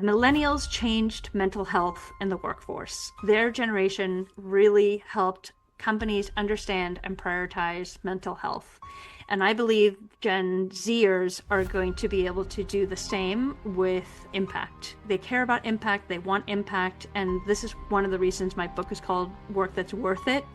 Millennials changed mental health in the workforce. Their generation really helped companies understand and prioritize mental health. And I believe Gen Zers are going to be able to do the same with impact. They care about impact, they want impact, and this is one of the reasons my book is called Work That's Worth It.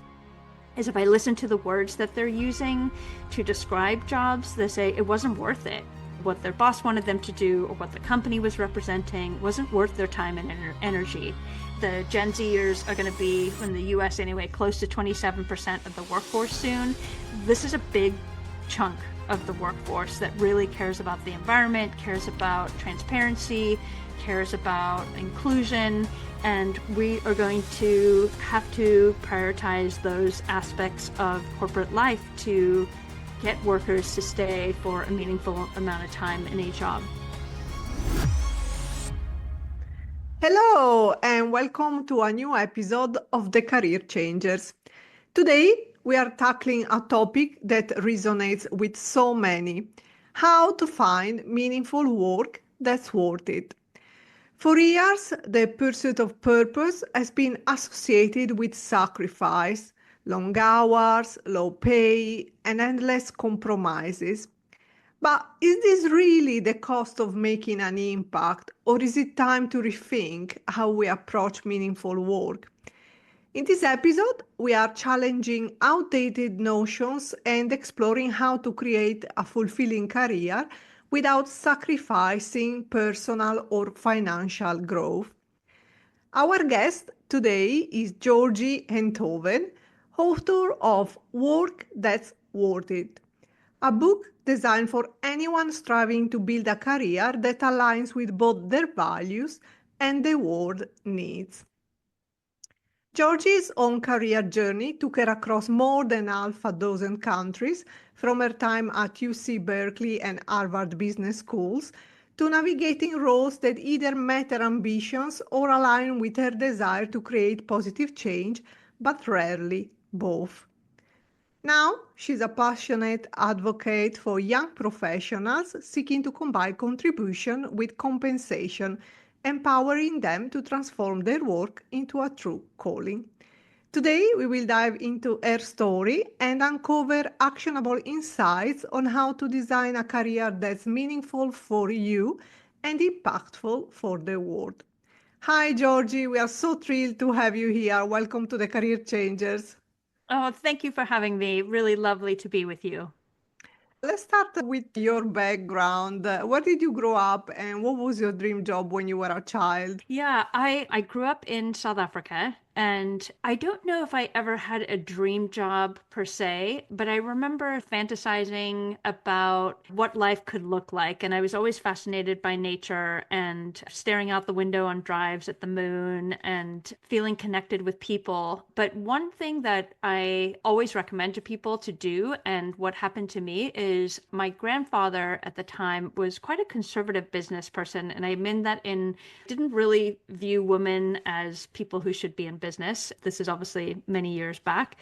Is if I listen to the words that they're using to describe jobs, they say it wasn't worth it. What their boss wanted them to do or what the company was representing wasn't worth their time and energy. The Gen Zers are going to be, in the US anyway, close to 27% of the workforce soon. This is a big chunk of the workforce that really cares about the environment, cares about transparency, cares about inclusion, and we are going to have to prioritize those aspects of corporate life to get workers to stay for a meaningful amount of time in a job. Hello, and welcome to a new episode of The Career Changers. Today, we are tackling a topic that resonates with so many: how to find meaningful work that's worth it. For years, the pursuit of purpose has been associated with sacrifice, long hours, low pay, and endless compromises. But is this really the cost of making an impact, or is it time to rethink how we approach meaningful work? In this episode, we are challenging outdated notions and exploring how to create a fulfilling career without sacrificing personal or financial growth. Our guest today is Georgie Enthoven, author of Work That's Worth It, a book designed for anyone striving to build a career that aligns with both their values and the world needs. Georgie's own career journey took her across more than half a dozen countries, from her time at UC Berkeley and Harvard Business Schools to navigating roles that either met her ambitions or aligned with her desire to create positive change, but rarely both. Now, she's a passionate advocate for young professionals seeking to combine contribution with compensation, empowering them to transform their work into a true calling. Today, we will dive into her story and uncover actionable insights on how to design a career that's meaningful for you and impactful for the world. Hi, Georgie. We are so thrilled to have you here. Welcome to the Career Changers. Oh, thank you for having me. Really lovely to be with you. Let's start with your background. Where did you grow up and what was your dream job when you were a child? Yeah, I grew up in South Africa, and I don't know if I ever had a dream job per se, but I remember fantasizing about what life could look like. And I was always fascinated by nature and staring out the window on drives at the moon and feeling connected with people. But one thing that I always recommend to people to do, and what happened to me, is my grandfather at the time was quite a conservative business person. And I mean that in didn't really view women as people who should be in business. This is obviously many years back.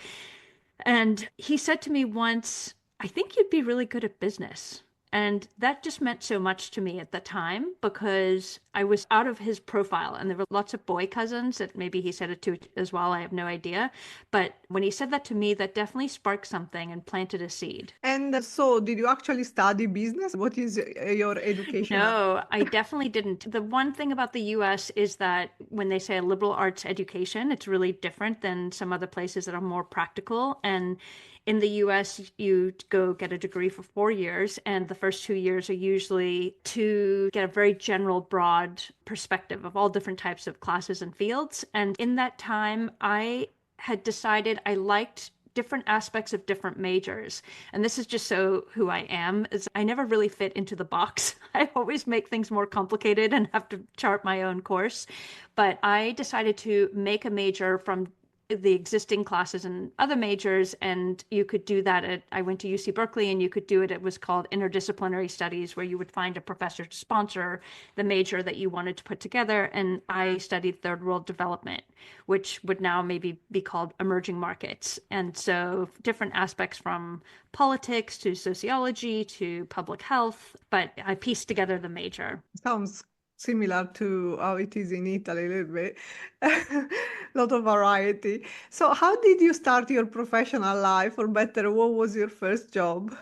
And he said to me once, I think you'd be really good at business. And that just meant so much to me at the time because I was out of his profile and there were lots of boy cousins that maybe he said it to as well. I have no idea. But when he said that to me, that definitely sparked something and planted a seed. And so, did you actually study business? What is your education? No, I definitely didn't. The one thing about the US is that when they say a liberal arts education, it's really different than some other places that are more practical. And in the US, you go get a degree for 4 years, and the first 2 years are usually to get a very general, broad perspective of all different types of classes and fields. And in that time, I had decided I liked different aspects of different majors. And this is just so who I am, is I never really fit into the box. I always make things more complicated and have to chart my own course. But I decided to make a major from the existing classes and other majors, and you could do that at I went to UC Berkeley, and you could do it. It was called interdisciplinary studies, where you would find a professor to sponsor the major that you wanted to put together. And I studied third world development, which would now maybe be called emerging markets. And so different aspects from politics to sociology to public health, but I pieced together the major. Sounds Similar to how it is in Italy, a little bit. Lot of variety. So, how did you start your professional life, or better, what was your first job?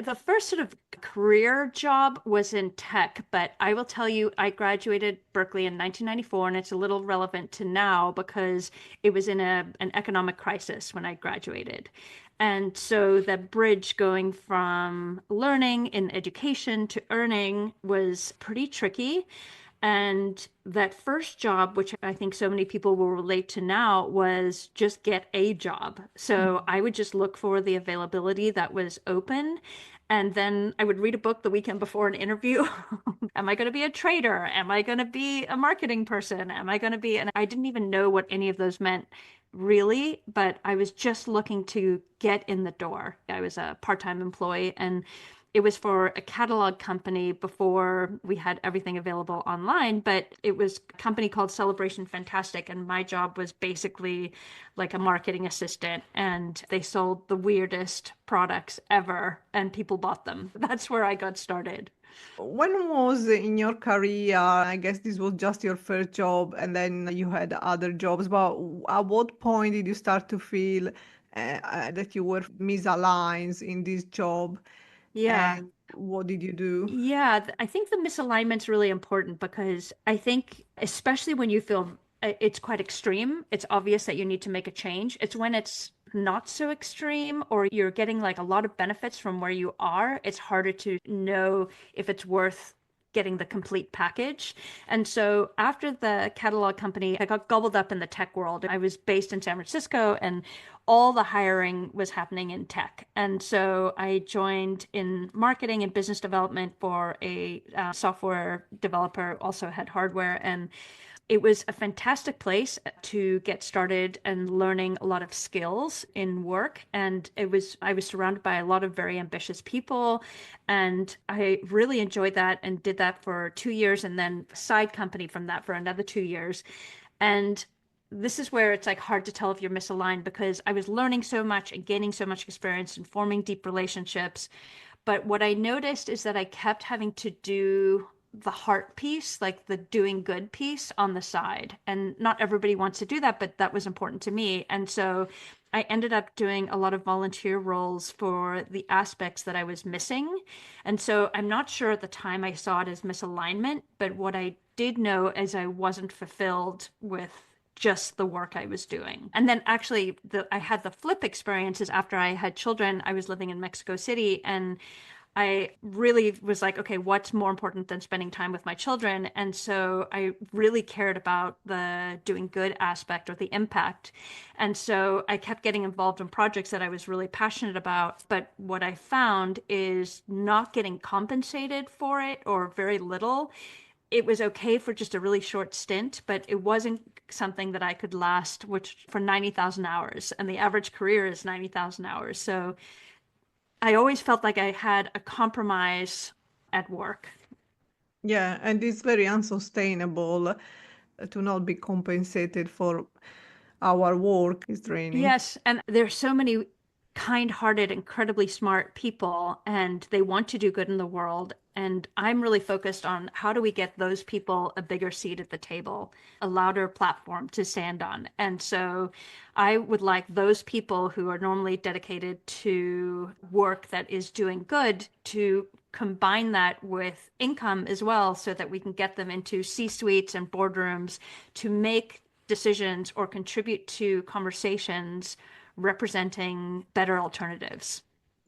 The first sort of career job was in tech, but I will tell you, I graduated Berkeley in 1994, and it's a little relevant to now because it was in an economic crisis when I graduated. And so the bridge going from learning in education to earning was pretty tricky. And that first job, which I think so many people will relate to now, was just get a job. So I would just look for the availability that was open. And then I would read a book the weekend before an interview. Am I going to be a trader? Am I going to be a marketing person? Am I going to be? And I didn't even know what any of those meant really, but I was just looking to get in the door. I was a part-time employee, and it was for a catalog company before we had everything available online, but it was a company called Celebration Fantastic. And my job was basically like a marketing assistant. And they sold the weirdest products ever, and people bought them. That's where I got started. When was in your career, I guess this was just your first job and then you had other jobs, but at what point did you start to feel that you were misaligned in this job Yeah. and what did you do? Yeah, I think the misalignment's really important because I think, especially when you feel it's quite extreme, it's obvious that you need to make a change. It's when it's not so extreme or you're getting like a lot of benefits from where you are, it's harder to know if it's worth getting the complete package. And so after the catalog company, I got gobbled up in the tech world. I was based in San Francisco, and all the hiring was happening in tech. And so I joined in marketing and business development for a software developer, also had hardware. And it was a fantastic place to get started and learning a lot of skills in work. And I was surrounded by a lot of very ambitious people. And I really enjoyed that and did that for 2 years, and then side company from that for another 2 years. And this is where it's like hard to tell if you're misaligned because I was learning so much and gaining so much experience and forming deep relationships. But what I noticed is that I kept having to do the heart piece, like the doing good piece on the side. And not everybody wants to do that, but that was important to me. And so I ended up doing a lot of volunteer roles for the aspects that I was missing. And so I'm not sure at the time I saw it as misalignment, but what I did know is I wasn't fulfilled with just the work I was doing. And then actually I had the flip experiences after I had children. I was living in Mexico City, and I really was like, okay, what's more important than spending time with my children? And so I really cared about the doing good aspect or the impact. And so I kept getting involved in projects that I was really passionate about. But what I found is not getting compensated for it, or very little. It was okay for just a really short stint, but it wasn't something that I could last, which for 90,000 hours. And the average career is 90,000 hours. So I always felt like I had a compromise at work. Yeah, and it's very unsustainable to not be compensated for our work is draining. Yes, and there's so many kind-hearted, incredibly smart people, and they want to do good in the world. And I'm really focused on how do we get those people a bigger seat at the table, a louder platform to stand on. And so I would like those people who are normally dedicated to work that is doing good to combine that with income as well so that we can get them into C-suites and boardrooms to make decisions or contribute to conversations representing better alternatives.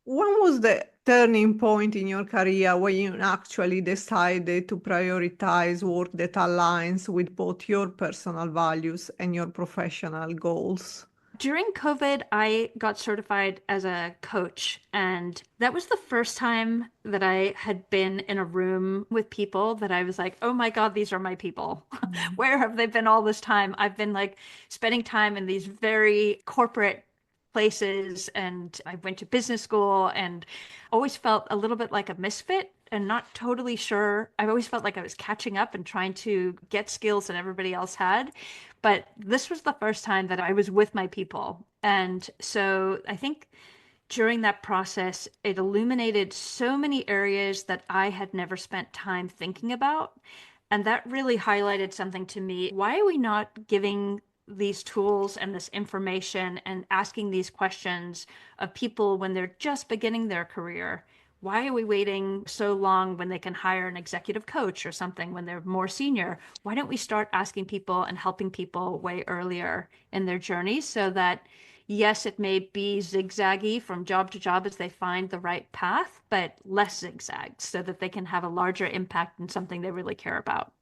When was the turning point in your career when you actually decided to prioritize work that aligns with both your personal values and your professional goals? During COVID, I got certified as a coach, and that was the first time that I had been in a room with people that I was like, oh my God, these are my people. Mm. Where have they been all this time? I've been like spending time in these very corporate places, and I went to business school and always felt a little bit like a misfit and not totally sure. I always felt like I was catching up and trying to get skills that everybody else had. But this was the first time that I was with my people. And so I think during that process, it illuminated so many areas that I had never spent time thinking about. And that really highlighted something to me. Why are we not giving these tools and this information and asking these questions of people when they're just beginning their career? Why are we waiting so long when they can hire an executive coach or something when they're more senior? Why don't we start asking people and helping people way earlier in their journey so that, yes, it may be zigzaggy from job to job as they find the right path, but less zigzagged so that they can have a larger impact in something they really care about.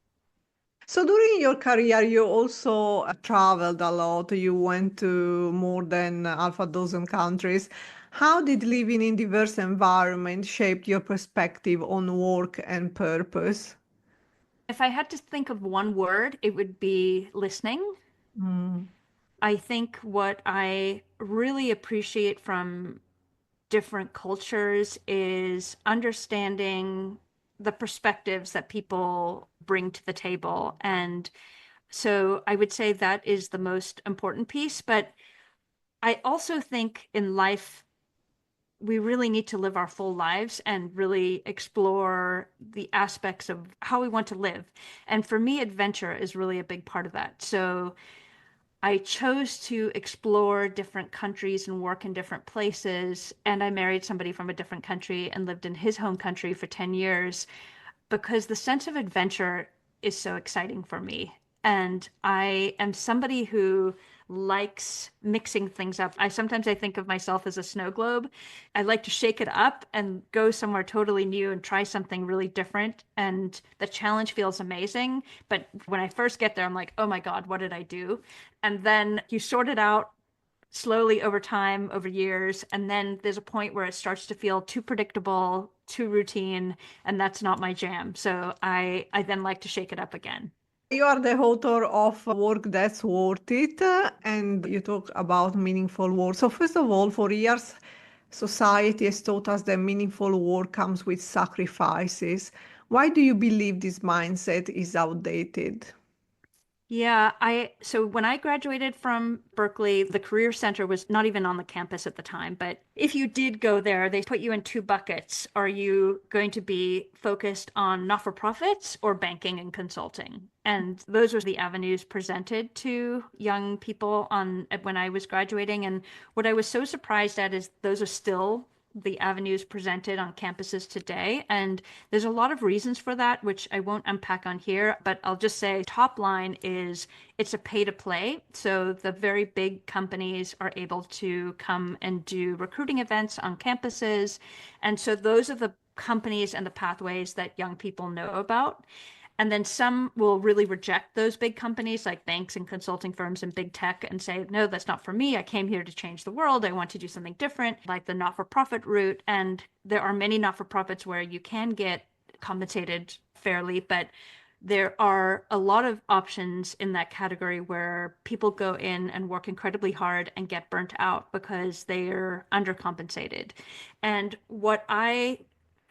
So during your career, you also traveled a lot. You went to more than half a dozen countries. How did living in diverse environment shape your perspective on work and purpose? If I had to think of one word, it would be listening. Mm. I think what I really appreciate from different cultures is understanding the perspectives that people bring to the table. And so I would say that is the most important piece. But I also think in life, we really need to live our full lives and really explore the aspects of how we want to live. And for me, adventure is really a big part of that. So I chose to explore different countries and work in different places. And I married somebody from a different country and lived in his home country for 10 years because the sense of adventure is so exciting for me. And I am somebody who likes mixing things up. I think of myself as a snow globe. I like to shake it up and go somewhere totally new and try something really different. And the challenge feels amazing. But when I first get there, I'm like, oh my God, what did I do? And then you sort it out slowly over time, over years, and then there's a point where it starts to feel too predictable, too routine, and that's not my jam. So I then like to shake it up again. You are the author of Work That's Worth It, and you talk about meaningful work. So, first of all, for years, society has taught us that meaningful work comes with sacrifices. Why do you believe this mindset is outdated? Yeah, so when I graduated from Berkeley, the Career Center was not even on the campus at the time, but if you did go there, they put you in two buckets. Are you going to be focused on not-for-profits or banking and consulting? And those were the avenues presented to young people on when I was graduating. And what I was so surprised at is those are still the avenues presented on campuses today. And there's a lot of reasons for that, which I won't unpack on here, but I'll just say top line is it's a pay to play. So the very big companies are able to come and do recruiting events on campuses. And so those are the companies and the pathways that young people know about. And then some will really reject those big companies like banks and consulting firms and big tech and say, no, that's not for me. I came here to change the world. I want to do something different, like the not for profit route. And there are many not for profits where you can get compensated fairly, but there are a lot of options in that category where people go in and work incredibly hard and get burnt out because they're undercompensated. And what I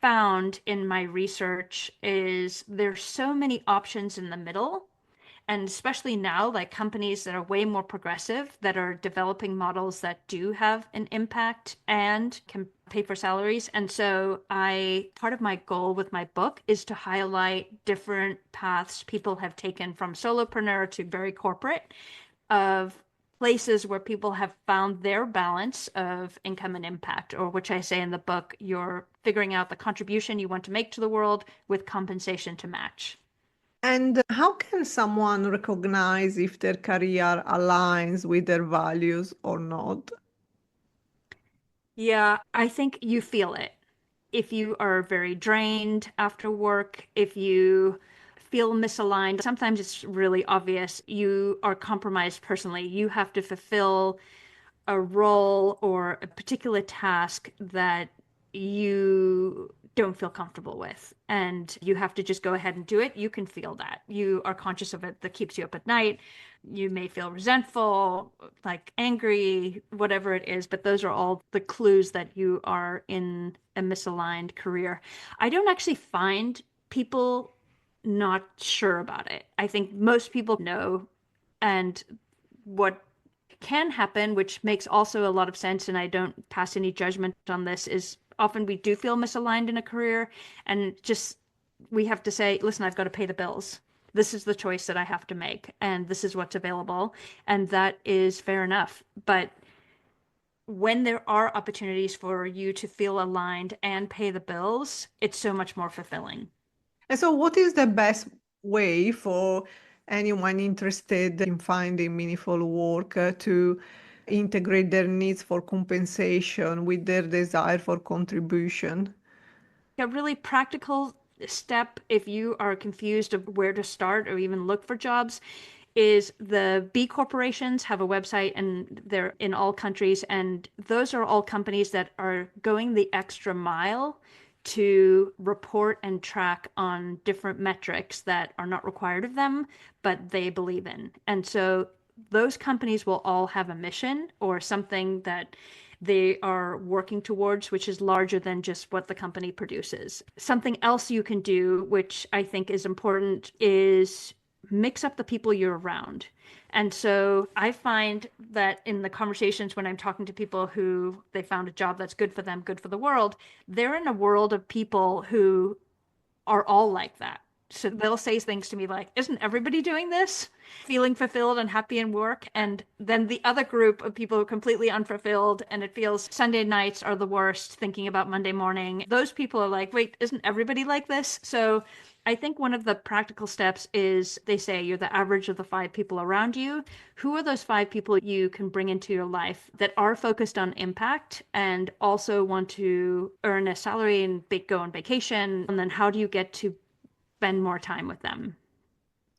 found in my research is there's so many options in the middle. And especially now, like companies that are way more progressive, that are developing models that do have an impact and can pay for salaries. And so part of my goal with my book is to highlight different paths people have taken from solopreneur to very corporate of places where people have found their balance of income and impact, or which I say in the book, you're figuring out the contribution you want to make to the world with compensation to match. And how can someone recognize if their career aligns with their values or not? Yeah, I think you feel it. If you are very drained after work, if you feel misaligned, sometimes it's really obvious you are compromised personally. You have to fulfill a role or a particular task that you don't feel comfortable with. And you have to just go ahead and do it. You can feel that. You are conscious of it. That keeps you up at night. You may feel resentful, like angry, whatever it is, but those are all the clues that you are in a misaligned career. I don't actually find people not sure about it. I think most people know. And what can happen, which makes also a lot of sense, and I don't pass any judgment on this, is often we do feel misaligned in a career and just we have to say, listen, I've got to pay the bills. this is the choice that I have to make, and this is what's available, and that is fair enough. But when there are opportunities for you to feel aligned and pay the bills, it's so much more fulfilling. And so, what is the best way for anyone interested in finding meaningful work to integrate their needs for compensation with their desire for contribution? A really practical step if you are confused of where to start or even look for jobs is the B corporations have a website and they're in all countries, and those are all companies that are going the extra mile to report and track on different metrics that are not required of them, but they believe in. And so those companies will all have a mission or something that they are working towards, which is larger than just what the company produces. Something else you can do, which I think is important, is mix up the people you're around. And so I find that in the conversations when I'm talking to people who they found a job that's good for them, good for the world, they're in a world of people who are all like that. So they'll say things to me like, isn't everybody doing this? Feeling fulfilled and happy in work. And then the other group of people who are completely unfulfilled and it feels Sunday nights are the worst, thinking about Monday morning. Those people are like, wait, isn't everybody like this? So I think one of the practical steps is they say you're the average of the five people around you. Who are those five people you can bring into your life that are focused on impact and also want to earn a salary and go on vacation? And then how do you get to spend more time with them?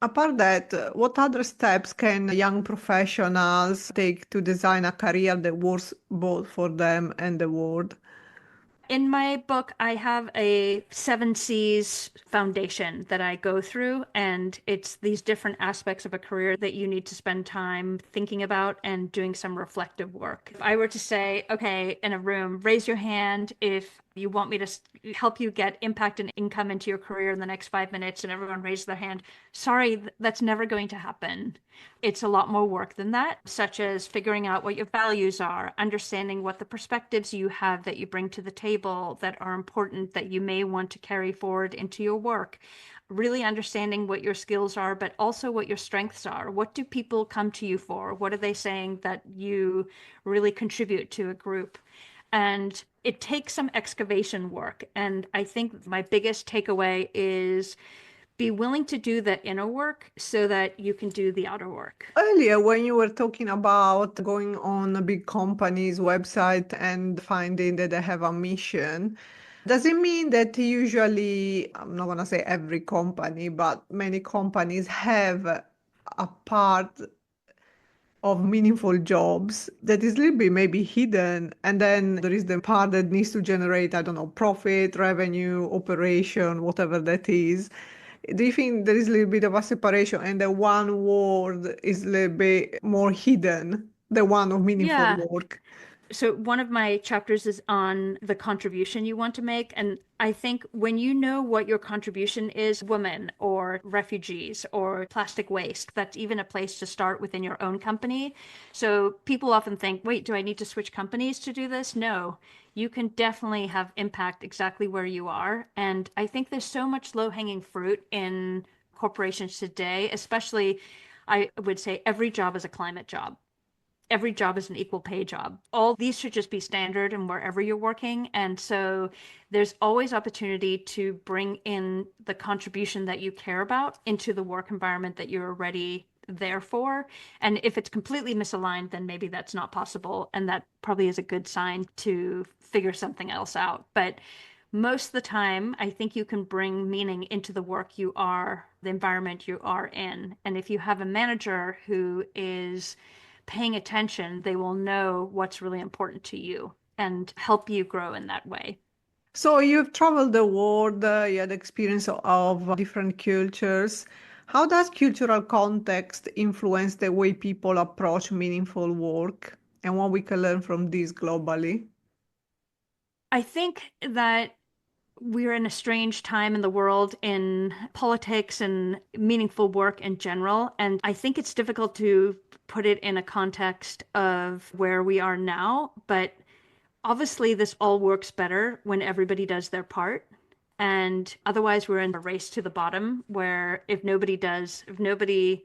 Apart that, what other steps can young professionals take to design a career that works both for them and the world? In my book, I have a seven C's foundation that I go through, and it's these different aspects of a career that you need to spend time thinking about and doing some reflective work. If I were to say, okay, in a room, raise your hand if you want me to help you get impact and income into your career in the next 5 minutes, and everyone raised their hand. Sorry, that's never going to happen. It's a lot more work than that, such as figuring out what your values are, understanding what the perspectives you have that you bring to the table that are important that you may want to carry forward into your work. Really understanding what your skills are, but also what your strengths are. What do people come to you for? What are they saying that you really contribute to a group? And it takes some excavation work. And I think my biggest takeaway is be willing to do the inner work so that you can do the outer work. Earlier, when you were talking about going on a big company's website and finding that they have a mission, does it mean that usually, I'm not going to say every company, but many companies have a part of meaningful jobs that is a little bit maybe hidden, and then there is the part that needs to generate, I don't know, profit, revenue, operation, whatever that is. Do you think there is a little bit of a separation and the one word is a little bit more hidden, the one of meaningful Yeah. work? So one of my chapters is on the contribution you want to make. And I think when you know what your contribution is, women or refugees or plastic waste, that's even a place to start within your own company. So people often think, wait, do I need to switch companies to do this? No, you can definitely have impact exactly where you are. And I think there's so much low-hanging fruit in corporations today, especially I would say every job is a climate job. Every job is an equal pay job. All these should just be standard and wherever you're working. And so there's always opportunity to bring in the contribution that you care about into the work environment that you're already there for. And if it's completely misaligned, then maybe that's not possible. And that probably is a good sign to figure something else out. But most of the time, I think you can bring meaning into the work you are, the environment you are in. And if you have a manager who is paying attention, they will know what's really important to you and help you grow in that way. So you've traveled the world, you had experience of different cultures. How does cultural context influence the way people approach meaningful work and what we can learn from this globally? I think that we're in a strange time in the world in politics and meaningful work in general. And I think it's difficult to put it in a context of where we are now. But obviously, this all works better when everybody does their part. And otherwise, we're in a race to the bottom where if nobody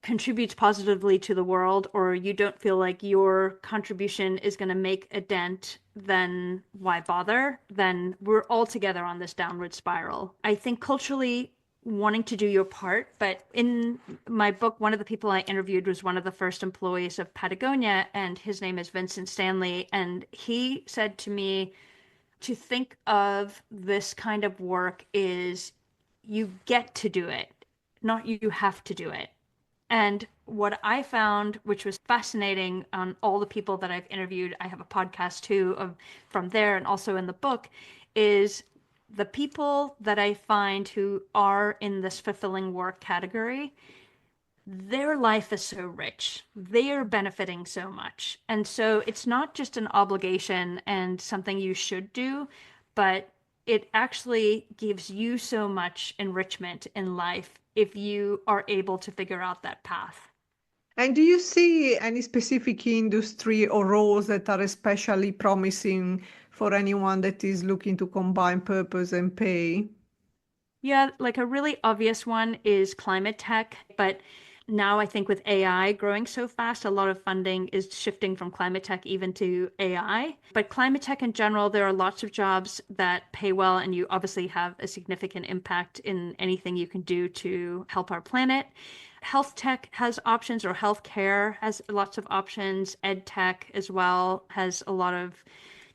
contributes positively to the world, or you don't feel like your contribution is going to make a dent, then why bother? Then we're all together on this downward spiral. I think culturally, wanting to do your part, but in my book, one of the people I interviewed was one of the first employees of Patagonia, and his name is Vincent Stanley. And he said to me, to think of this kind of work is you get to do it, not you have to do it. And what I found, which was fascinating on all the people that I've interviewed, I have a podcast too of from there and also in the book, is the people that I find who are in this fulfilling work category, their life is so rich. They are benefiting so much. And so it's not just an obligation and something you should do, but it actually gives you so much enrichment in life if you are able to figure out that path. And do you see any specific industry or roles that are especially promising for anyone that is looking to combine purpose and pay? Yeah, like a really obvious one is climate tech, but now I think with AI growing so fast, a lot of funding is shifting from climate tech even to AI. But climate tech in general, there are lots of jobs that pay well, and you obviously have a significant impact in anything you can do to help our planet. Health tech has options, or healthcare has lots of options. Ed tech as well has a lot of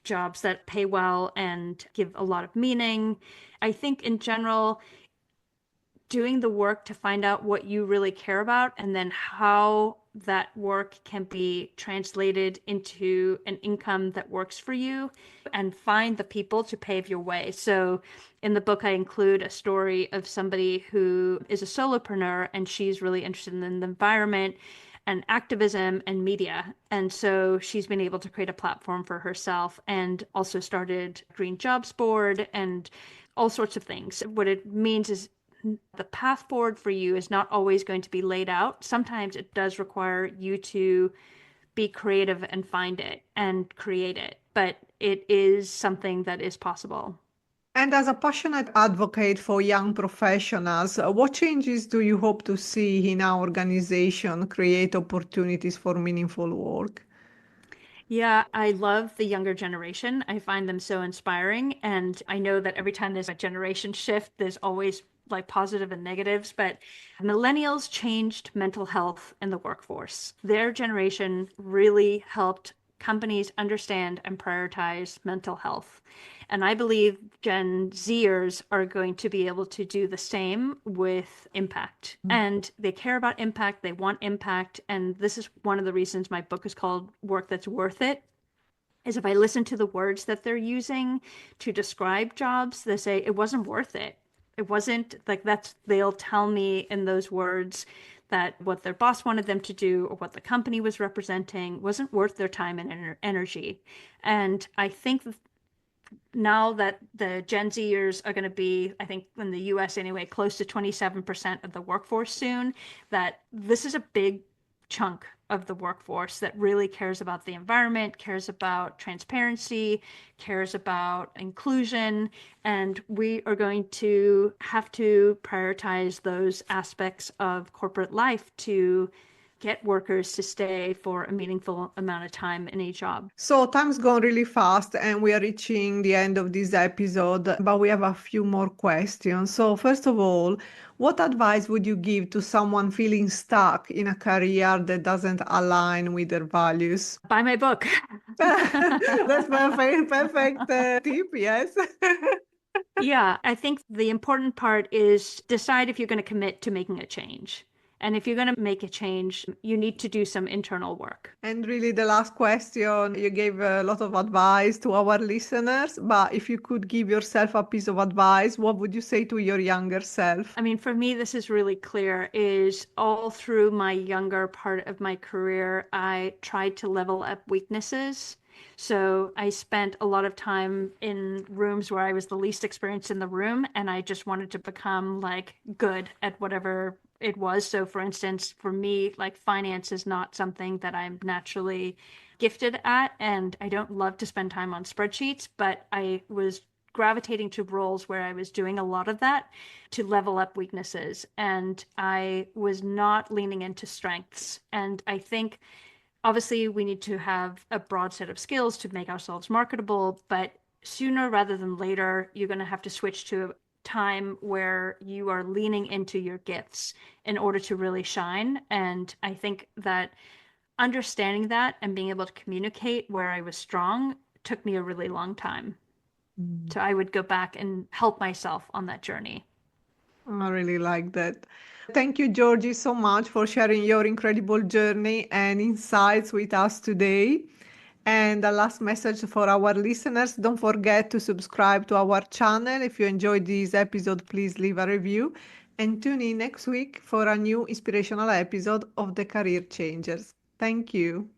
jobs that pay well and give a lot of meaning. I think in general, doing the work to find out what you really care about and then how that work can be translated into an income that works for you and find the people to pave your way. So in the book, I include a story of somebody who is a solopreneur and she's really interested in the environment and activism and media. And so she's been able to create a platform for herself and also started Green Jobs Board and all sorts of things. What it means is the path forward for you is not always going to be laid out. Sometimes it does require you to be creative and find it and create it, but it is something that is possible. And as a passionate advocate for young professionals, what changes do you hope to see in our organization create opportunities for meaningful work? Yeah, I love the younger generation. I find them so inspiring. And I know that every time there's a generation shift, there's always like positive and negatives. But millennials changed mental health in the workforce. Their generation really helped companies understand and prioritize mental health. And I believe Gen Zers are going to be able to do the same with impact. And they care about impact, they want impact. And this is one of the reasons my book is called Work That's Worth It. Is if I listen to the words that they're using to describe jobs, they say it wasn't worth it. It wasn't like they'll tell me in those words that what their boss wanted them to do or what the company was representing wasn't worth their time and energy. And I think now that the Gen Zers are going to be, I think in the US anyway, close to 27% of the workforce soon, that this is a big chunk of the workforce that really cares about the environment, cares about transparency, cares about inclusion, and we are going to have to prioritize those aspects of corporate life to get workers to stay for a meaningful amount of time in a job. So time's gone really fast and we are reaching the end of this episode, but we have a few more questions. So first of all, what advice would you give to someone feeling stuck in a career that doesn't align with their values? Buy my book. That's perfect, perfect tip, yes. Yeah, I think the important part is decide if you're going to commit to making a change. And if you're going to make a change, you need to do some internal work. And really, the last question, you gave a lot of advice to our listeners, but if you could give yourself a piece of advice, what would you say to your younger self? I mean, for me, this is really clear, is all through my younger part of my career, I tried to level up weaknesses. So I spent a lot of time in rooms where I was the least experienced in the room, and I just wanted to become like good at whatever it was. So for instance, for me, like finance is not something that I'm naturally gifted at, and I don't love to spend time on spreadsheets, but I was gravitating to roles where I was doing a lot of that to level up weaknesses. And I was not leaning into strengths. And I think obviously we need to have a broad set of skills to make ourselves marketable, but sooner rather than later, you're going to have to switch to a time where you are leaning into your gifts in order to really shine. And I think that understanding that and being able to communicate where I was strong took me a really long time. Mm. So I would go back and help myself on that journey. I really like that. Thank you, Georgie, so much for sharing your incredible journey and insights with us today. And a last message for our listeners, don't forget to subscribe to our channel. If you enjoyed this episode, please leave a review and tune in next week for a new inspirational episode of The Career Changers. Thank you.